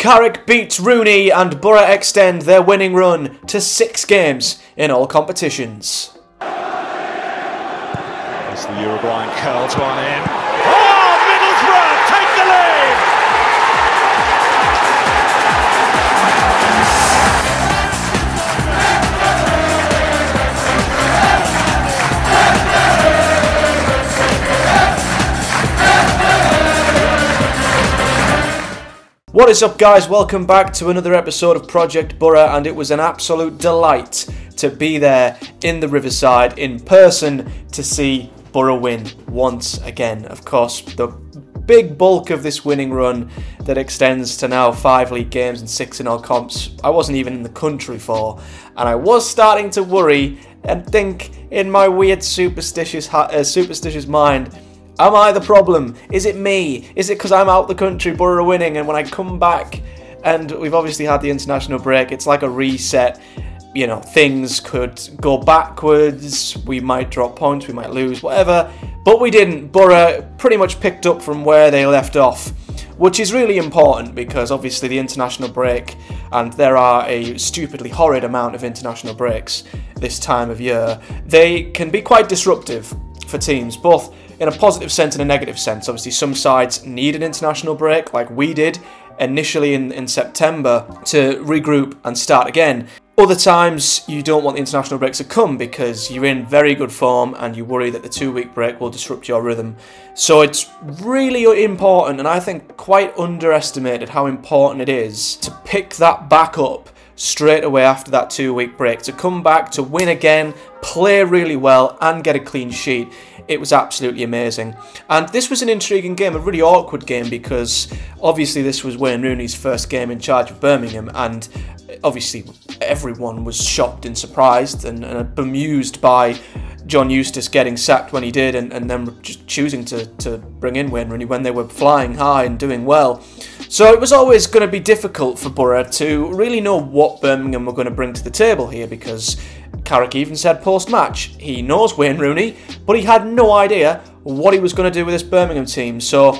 Carrick beats Rooney and Boro extend their winning run to 6 games in all competitions. As the Uruguayan curls one in. Oh, Middlesbrough take the lead! What is up, guys? Welcome back to another episode of Project Boro, and it was an absolute delight to be there in the Riverside in person to see Boro win once again. Of course, the big bulk of this winning run that extends to now 5 league games and 6 in all comps, I wasn't even in the country for, and I was starting to worry and think in my weird superstitious mind, am I the problem? Is it me? Is it because I'm out the country, Boro winning, and when I come back, and we've obviously had the international break, it's like a reset. You know, things could go backwards, we might drop points, we might lose, whatever, but we didn't. Boro pretty much picked up from where they left off, which is really important because obviously the international break, and there are a stupidly horrid amount of international breaks this time of year, they can be quite disruptive for teams, both in a positive sense and a negative sense. Obviously, some sides need an international break, like we did initially in September, to regroup and start again. Other times, you don't want the international breaks to come because you're in very good form and you worry that the 2-week break will disrupt your rhythm. So it's really important, and I think quite underestimated how important it is to pick that back up straight away after that 2-week break, to come back, to win again, play really well and get a clean sheet. It was absolutely amazing. And this was an intriguing game, a really awkward game, because obviously this was Wayne Rooney's first game in charge of Birmingham, and obviously everyone was shocked and surprised and bemused by John Eustace getting sacked when he did, and then just choosing to bring in Wayne Rooney when they were flying high and doing well. So it was always going to be difficult for Boro to really know what Birmingham were going to bring to the table here, because Carrick even said post-match he knows Wayne Rooney, but he had no idea what he was going to do with this Birmingham team. So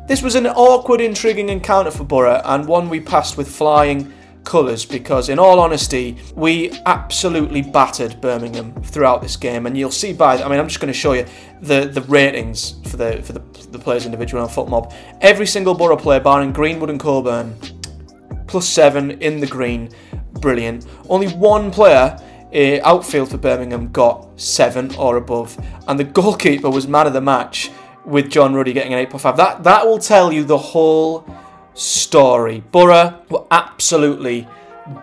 this was an awkward, intriguing encounter for Boro, and one we passed with flying colours, because in all honesty we absolutely battered Birmingham throughout this game, and you'll see by I'm just going to show you the ratings for the players individually on FootMob. Every single Boro player barring Greenwood and Coburn +7 in the green, brilliant. Only one player outfield for Birmingham got 7 or above, and the goalkeeper was man of the match with John Ruddy getting an 8.5. That will tell you the whole story. Boro were absolutely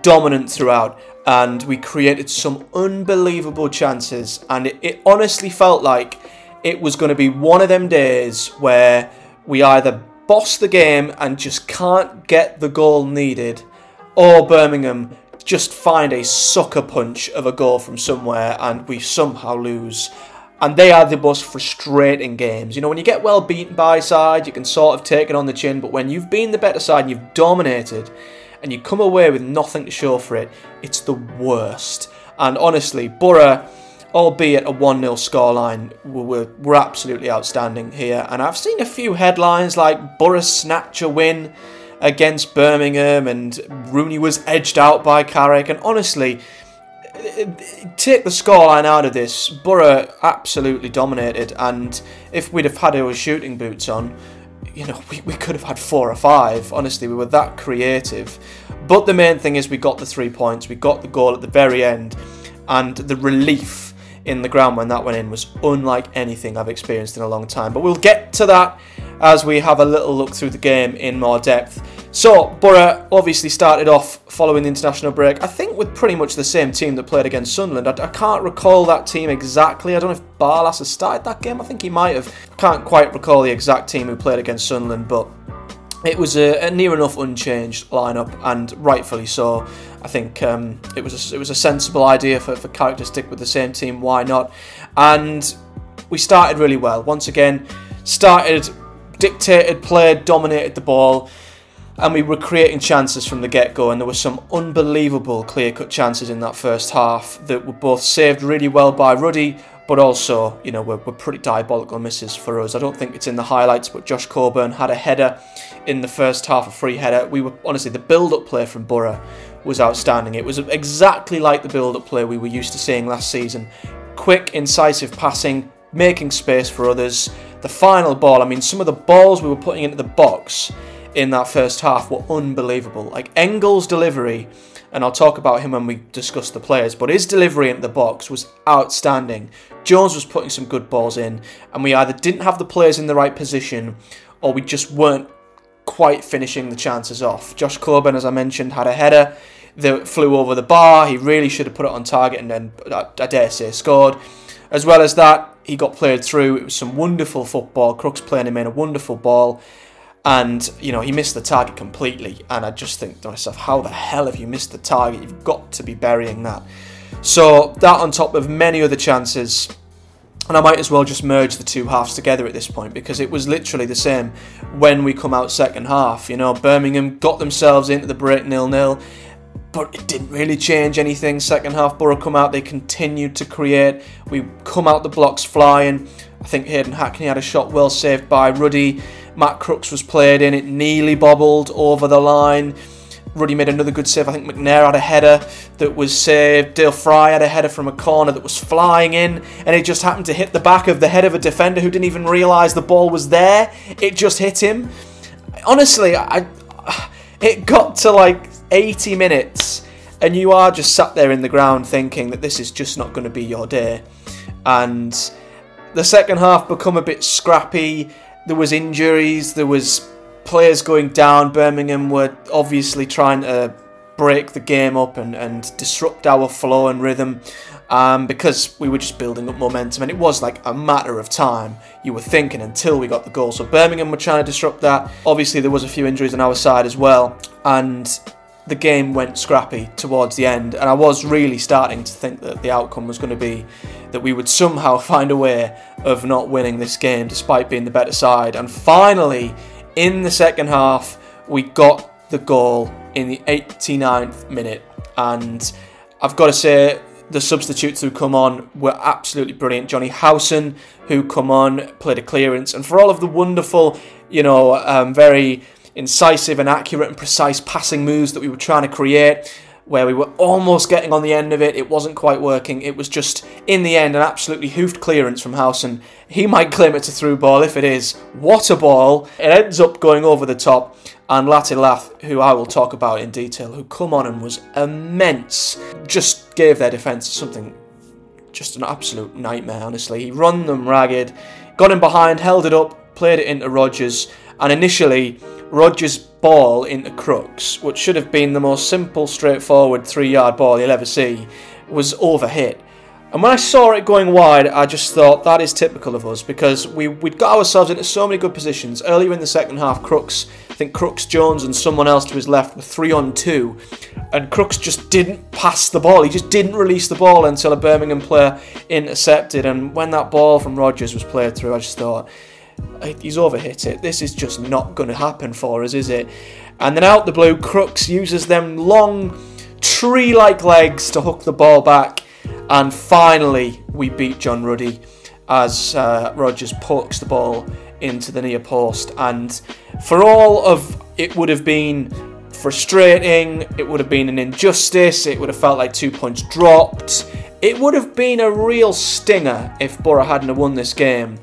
dominant throughout, and we created some unbelievable chances, and it honestly felt like it was going to be one of them days where we either boss the game and just can't get the goal needed, or Birmingham just find a sucker punch of a goal from somewhere and we somehow lose. And they are the most frustrating games. You know, when you get well beaten by a side, you can sort of take it on the chin, but when you've been the better side and you've dominated and you come away with nothing to show for it, it's the worst. And honestly, Boro, albeit a 1-0 scoreline, were absolutely outstanding here. And I've seen a few headlines like Boro snatch a win against Birmingham and Rooney was edged out by Carrick, and honestly, take the scoreline out of this, Boro absolutely dominated, and if we'd have had our shooting boots on, you know, we could have had 4 or 5. Honestly, we were that creative. But the main thing is we got the 3 points, we got the goal at the very end, and the relief in the ground when that went in was unlike anything I've experienced in a long time. But we'll get to that as we have a little look through the game in more depth. So, Boro obviously started off following the international break, I think with pretty much the same team that played against Sunderland. I can't recall that team exactly. I don't know if Barlas has started that game. I think he might have. I can't quite recall the exact team who played against Sunderland, but it was a near enough unchanged lineup, and rightfully so. I think it was a sensible idea for Carrick to stick with the same team. Why not? And we started really well. Once again, dictated, played, dominated the ball, and we were creating chances from the get-go, and there were some unbelievable clear-cut chances in that first half that were both saved really well by Ruddy, but but also, you know, were pretty diabolical misses for us. I don't think it's in the highlights, but Josh Coburn had a header in the first half, a free header. Honestly, the build-up play from Boro was outstanding. It was exactly like the build-up play we were used to seeing last season. Quick, incisive passing, making space for others. The final ball, I mean, some of the balls we were putting into the box in that first half were unbelievable. Like Engel's delivery, and I'll talk about him when we discuss the players, but his delivery into the box was outstanding. Jones was putting some good balls in, and we either didn't have the players in the right position, or we just weren't quite finishing the chances off. Josh Coburn, as I mentioned, had a header that flew over the bar. He really should have put it on target and then, I dare say, scored. As well as that, he got played through. It was some wonderful football. Crooks playing him in a wonderful ball. And, you know, he missed the target completely. And I just think to myself, how the hell have you missed the target? You've got to be burying that. So that on top of many other chances. And I might as well just merge the two halves together at this point, because it was literally the same when we come out second half. You know, Birmingham got themselves into the break 0-0. But it didn't really change anything. Second half, Boro come out, they continued to create. We come out the blocks flying. I think Hayden Hackney had a shot well saved by Ruddy. Matt Crooks was played in, it nearly bobbled over the line. Ruddy made another good save. I think McNair had a header that was saved. Dale Fry had a header from a corner that was flying in, and it just happened to hit the back of the head of a defender who didn't even realise the ball was there. It just hit him. Honestly, it got to like 80 minutes, and you are just sat there in the ground thinking that this is just not going to be your day. And the second half become a bit scrappy. There was injuries, there was players going down. Birmingham were obviously trying to break the game up and disrupt our flow and rhythm, because we were just building up momentum, and it was like a matter of time, you were thinking, until we got the goal. So Birmingham were trying to disrupt that. Obviously there was a few injuries on our side as well, and the game went scrappy towards the end, and I was really starting to think that the outcome was going to be that we would somehow find a way of not winning this game despite being the better side. And finally, in the second half, we got the goal in the 89th minute, and I've got to say the substitutes who come on were absolutely brilliant. Johnny Howson, who come on, played a clearance, and for all of the wonderful, you know, very incisive and accurate and precise passing moves that we were trying to create, where we were almost getting on the end of it, it wasn't quite working. It was just, in the end, an absolutely hoofed clearance from Howson. He might claim it's a through ball. If it is, what a ball. It ends up going over the top, and Lath, who I will talk about in detail, who come on and was immense, just gave their defence something, just an absolute nightmare, honestly. He run them ragged, got him behind, held it up, played it into Rodgers, and initially Rodgers' ball into Crooks, which should have been the most simple, straightforward 3-yard ball you'll ever see, was overhit. And when I saw it going wide, I just thought that is typical of us, because we'd got ourselves into so many good positions. Earlier in the second half, Crooks, I think Crooks, Jones and someone else to his left were 3-on-2, and Crooks just didn't pass the ball. He just didn't release the ball until a Birmingham player intercepted, and when that ball from Rodgers was played through, I just thought, he's overhit it. This is just not going to happen for us, is it? And then out the blue, Crooks uses them long tree-like legs to hook the ball back, and finally we beat John Ruddy as Rodgers pokes the ball into the near post. And for all of it would have been frustrating, it would have been an injustice, it would have felt like 2 points dropped, it would have been a real stinger if Boro hadn't won this game.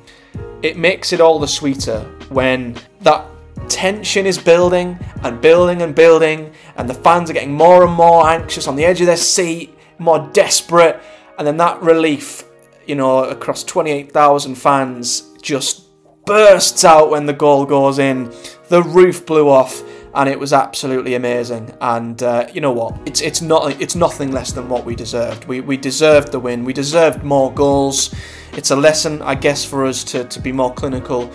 It makes it all the sweeter when that tension is building and building and building, and the fans are getting more and more anxious on the edge of their seat, more desperate, and then that relief, you know, across 28,000 fans just bursts out when the goal goes in. The roof blew off, and it was absolutely amazing. And you know what? It's nothing less than what we deserved. We deserved the win. We deserved more goals. It's a lesson, I guess, for us to be more clinical,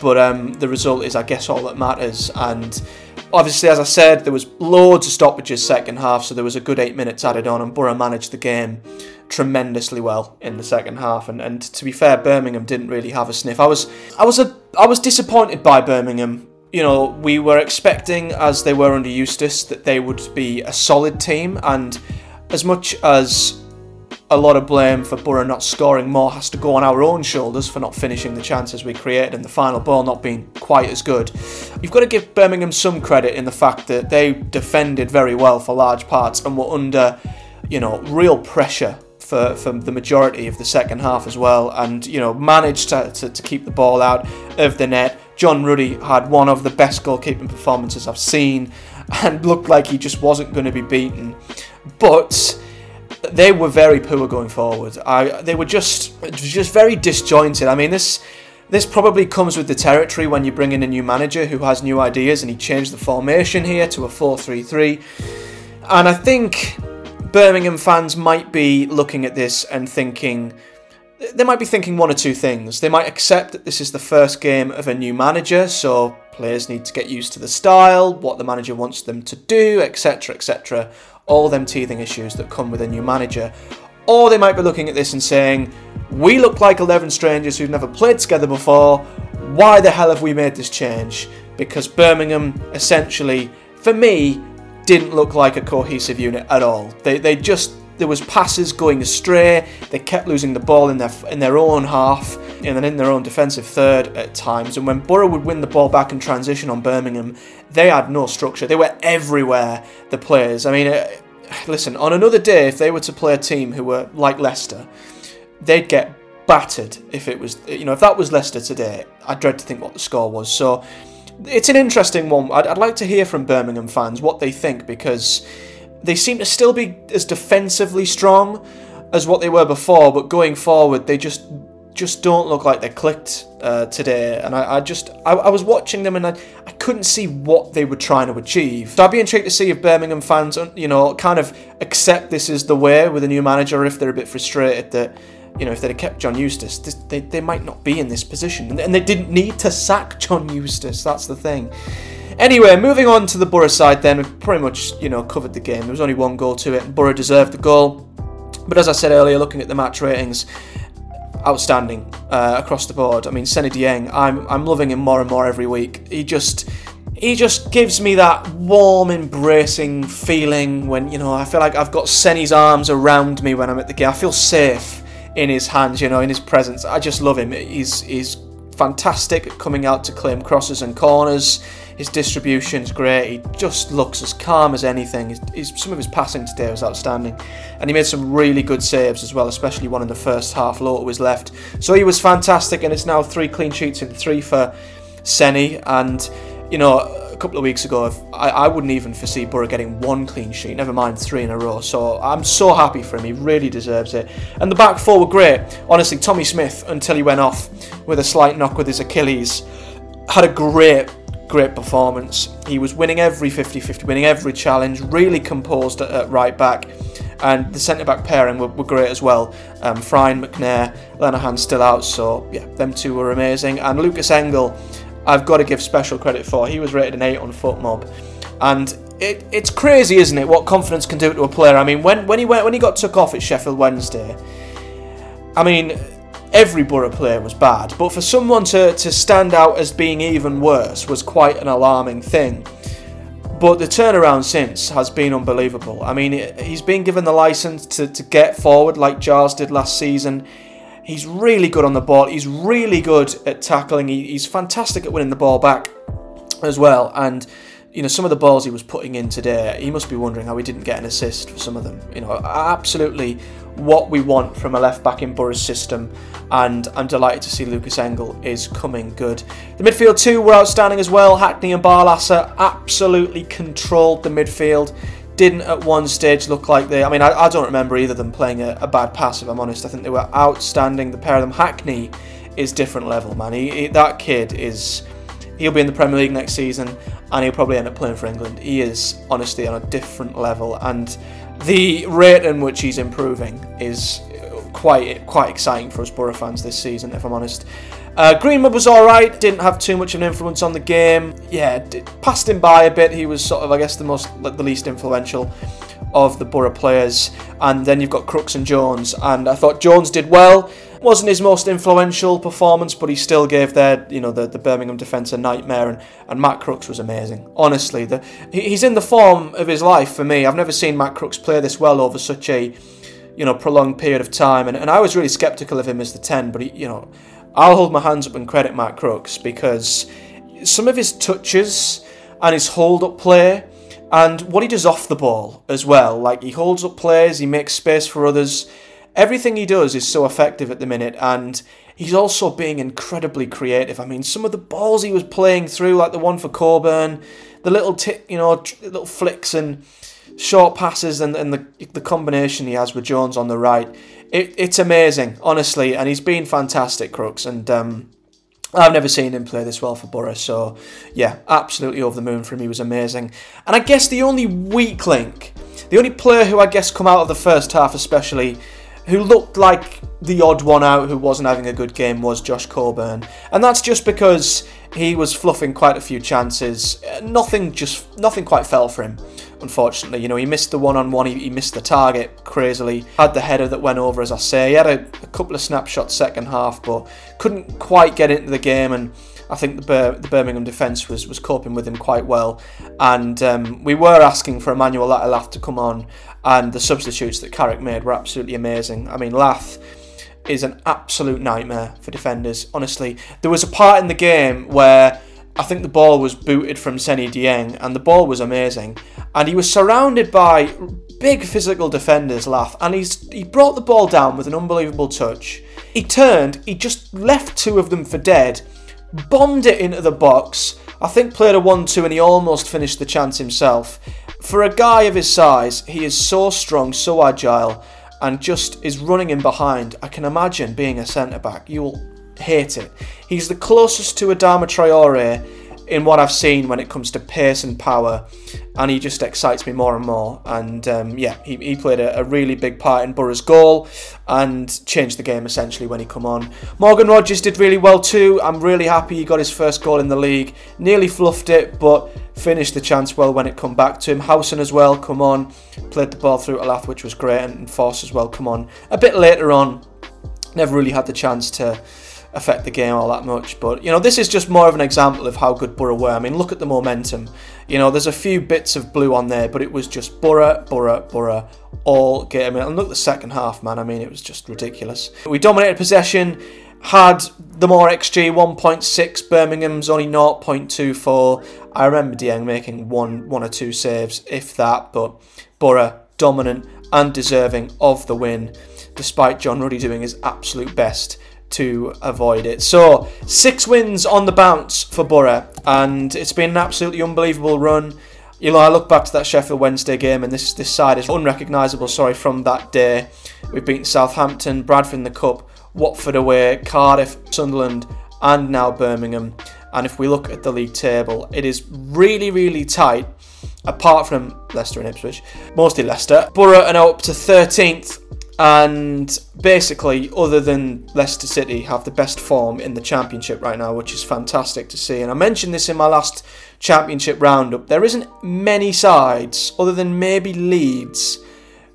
but the result is, I guess, all that matters. And obviously, as I said, there was loads of stoppages second half, so there was a good 8 minutes added on, and Boro managed the game tremendously well in the second half. And to be fair, Birmingham didn't really have a sniff. I was disappointed by Birmingham. You know, we were expecting, as they were under Eustace, that they would be a solid team, and as much as a lot of blame for Boro not scoring more has to go on our own shoulders for not finishing the chances we created and the final ball not being quite as good. You've got to give Birmingham some credit in the fact that they defended very well for large parts and were under, real pressure for the majority of the second half as well, and managed to keep the ball out of the net. John Ruddy had one of the best goalkeeping performances I've seen and looked like he just wasn't going to be beaten. But they were very poor going forward. They were just very disjointed. I mean, this probably comes with the territory when you bring in a new manager who has new ideas, and he changed the formation here to a 4-3-3. And I think Birmingham fans might be looking at this and thinking, they might be thinking one or two things. They might accept that this is the first game of a new manager, so players need to get used to the style, what the manager wants them to do, etc, etc. All them teething issues that come with a new manager. Or they might be looking at this and saying, we look like 11 strangers who've never played together before. Why the hell have we made this change? Because Birmingham, essentially, for me, didn't look like a cohesive unit at all. There was passes going astray. They kept losing the ball in their own half and then in their own defensive third at times. And when Boro would win the ball back and transition on Birmingham, they had no structure. They were everywhere, the players. I mean, listen, on another day, if they were to play a team who were like Leicester, they'd get battered if it was, if that was Leicester today. I dread to think what the score was. So it's an interesting one. I'd like to hear from Birmingham fans what they think, because they seem to still be as defensively strong as what they were before, but going forward, they just don't look like they clicked today. And I was watching them and I couldn't see what they were trying to achieve. So I'd be intrigued to see if Birmingham fans, kind of accept this is the way with a new manager, or if they're a bit frustrated that, if they'd have kept John Eustace, they might not be in this position. And they didn't need to sack John Eustace, that's the thing. Anyway, moving on to the Boro side then, we've pretty much, covered the game. There was only one goal to it, and Boro deserved the goal. But as I said earlier, looking at the match ratings, outstanding across the board. I mean, Seny Dieng, I'm loving him more and more every week. He just gives me that warm, embracing feeling when, I feel like I've got Seny's arms around me when I'm at the game. I feel safe in his hands, in his presence. I just love him. He's fantastic at coming out to claim crosses and corners. His distribution's great. He just looks as calm as anything. Some of his passing today was outstanding. And he made some really good saves as well, especially one in the first half, low to his left. So he was fantastic, and it's now 3 clean sheets in 3 for Seny. And, a couple of weeks ago, I wouldn't even foresee Boro getting 1 clean sheet, never mind 3 in a row. So I'm so happy for him. He really deserves it. And the back 4 were great. Honestly, Tommy Smith, until he went off with a slight knock with his Achilles, had a great performance. He was winning every 50-50, winning every challenge, really composed at right back, and the centre-back pairing were great as well. Fry and McNair, Lenihan still out, so yeah, them two were amazing. And Lucas Engel, I've got to give special credit for. He was rated an 8 on FootMob, and it's crazy, isn't it, what confidence can do to a player. I mean, when he got took off at Sheffield Wednesday, I mean, every Boro player was bad, but for someone to stand out as being even worse was quite an alarming thing. But the turnaround since has been unbelievable. I mean, he's been given the licence to get forward like Giles did last season. He's really good on the ball. He's really good at tackling. He's fantastic at winning the ball back as well. And, some of the balls he was putting in today, he must be wondering how he didn't get an assist for some of them. Absolutely what we want from a left-back in Boro's system. And I'm delighted to see Lucas Engel is coming good. The midfield 2 were outstanding as well. Hackney and Barlasser absolutely controlled the midfield. Didn't at one stage look like they... I don't remember either of them playing a bad pass, if I'm honest. I think they were outstanding, the pair of them. Hackney is different level, man. That kid is... He'll be in the Premier League next season, and he'll probably end up playing for England. He is, honestly, on a different level, and the rate in which he's improving is quite exciting for us Boro fans this season, if I'm honest. Greenwood was alright, didn't have too much of an influence on the game. Yeah, passed him by a bit. He was sort of, I guess, the least influential of the Boro players. And then you've got Crooks and Jones, and I thought Jones did well. Wasn't his most influential performance, but he still gave the Birmingham defence a nightmare, and Matt Crooks was amazing. Honestly, he's in the form of his life for me. I've never seen Matt Crooks play this well over such a prolonged period of time. And I was really sceptical of him as the 10, but I'll hold my hands up and credit Matt Crooks, because some of his touches and his hold-up play and what he does off the ball as well, like he holds up plays, he makes space for others. Everything he does is so effective at the minute, and he's also being incredibly creative. I mean, some of the balls he was playing through, like the one for Coburn, the little little flicks and short passes, and the combination he has with Jones on the right, it's amazing, honestly, and he's been fantastic, Crooks, and I've never seen him play this well for Boro, so yeah, absolutely over the moon for him. He was amazing. And I guess the only weak link, the only player who I guess come out of the first half especially, who looked like the odd one out, who wasn't having a good game, was Josh Coburn. And that's just because he was fluffing quite a few chances. Nothing quite fell for him, unfortunately. He missed the one-on-one, he missed the target crazily, had the header that went over, as I say. He had a couple of snapshots second half, but couldn't quite get into the game, and I think the Birmingham defence was coping with him quite well. And we were asking for Emmanuel Latte to come on, and the substitutes that Carrick made were absolutely amazing. I mean, Lath is an absolute nightmare for defenders, honestly. There was a part in the game where I think the ball was booted from Seny Dieng, and the ball was amazing, and he was surrounded by big physical defenders, Lath, and he brought the ball down with an unbelievable touch. He turned, he just left two of them for dead, bombed it into the box, I think played a 1-2, and he almost finished the chance himself. For a guy of his size, he is so strong, so agile, and just is running in behind. I can imagine being a centre-back. You'll hate it. He's the closest to Adama Traore in what I've seen when it comes to pace and power, and he just excites me more and more. And he played a really big part in Boro's goal and changed the game essentially when he come on. Morgan Rogers did really well too. I'm really happy he got his first goal in the league. Nearly fluffed it, but finished the chance well when it come back to him. Howson as well, come on, played the ball through to Lath, which was great, and Force as well, come on. A bit later on, never really had the chance to affect the game all that much, but this is just more of an example of how good Boro were. I mean, look at the momentum. There's a few bits of blue on there, but it was just Boro all game. And look at the second half, man. I mean, it was just ridiculous. We dominated possession, had the more XG, 1.6. Birmingham's only 0.24. I remember Dieng making one or two saves, if that, but Boro dominant and deserving of the win, despite John Ruddy doing his absolute best to avoid it. So 6 wins on the bounce for Boro, and it's been an absolutely unbelievable run. I look back to that Sheffield Wednesday game, and this side is unrecognisable, from that day. We've beaten Southampton, Bradford in the Cup, Watford away, Cardiff, Sunderland, and now Birmingham. And if we look at the league table, it is really, really tight, apart from Leicester and Ipswich, mostly Leicester. Boro are now up to 13th, and basically, other than Leicester City, have the best form in the Championship right now, which is fantastic to see. And I mentioned this in my last Championship roundup. There isn't many sides, other than maybe Leeds,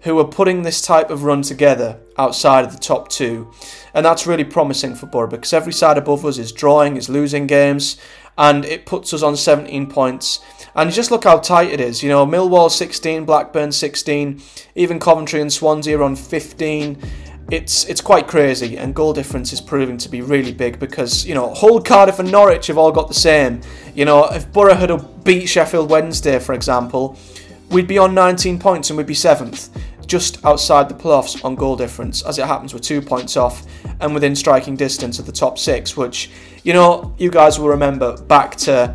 who are putting this type of run together outside of the top 2. And that's really promising for Boro, because every side above us is drawing, is losing games, and it puts us on 17 points. And just look how tight it is. Millwall 16, Blackburn 16, even Coventry and Swansea are on 15. It's quite crazy, and goal difference is proving to be really big, because Hull, Cardiff and Norwich have all got the same. If Boro had beat Sheffield Wednesday, for example, we'd be on 19 points and we'd be 7th, just outside the playoffs on goal difference. As it happens, we're 2 points off and within striking distance of the top 6, which you guys will remember back to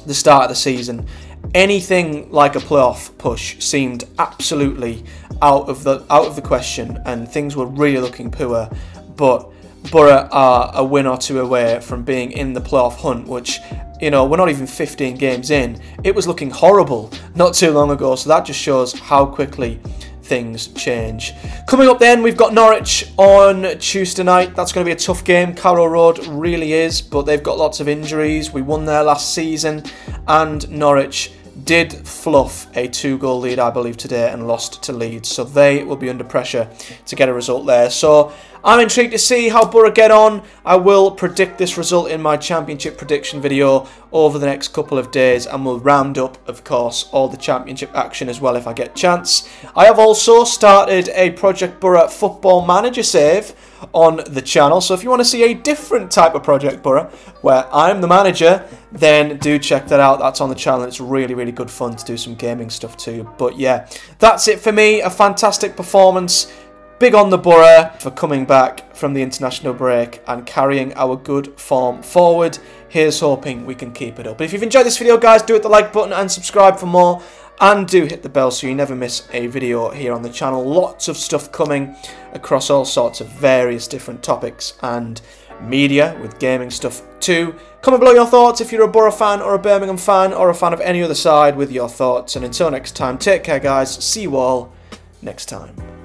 the start of the season. Anything like a playoff push seemed absolutely out of the question, and things were really looking poor. But Boro are a win or two away from being in the playoff hunt, which we're not even 15 games in. It was looking horrible not too long ago, so that just shows how quickly things change. Coming up then, we've got Norwich on Tuesday night. That's going to be a tough game. Carrow Road really is, but they've got lots of injuries. We won there last season, and Norwich did fluff a 2-goal lead, I believe, today and lost to Leeds. So they will be under pressure to get a result there. So I'm intrigued to see how Boro get on. I will predict this result in my championship prediction video over the next couple of days, and we'll round up, of course, all the championship action as well if I get a chance. I have also started a Project Boro Football Manager save on the channel, so if you want to see a different type of Project Boro where I'm the manager, then do check that out. That's on the channel. It's really, really good fun to do some gaming stuff too. But yeah, that's it for me. A fantastic performance. Big on the Boro for coming back from the international break and carrying our good form forward. Here's hoping we can keep it up. But if you've enjoyed this video, guys, do hit the like button and subscribe for more. And do hit the bell so you never miss a video here on the channel. Lots of stuff coming across all sorts of various different topics and media with gaming stuff too. Comment below your thoughts if you're a Boro fan or a Birmingham fan or a fan of any other side with your thoughts. And until next time, take care, guys. See you all next time.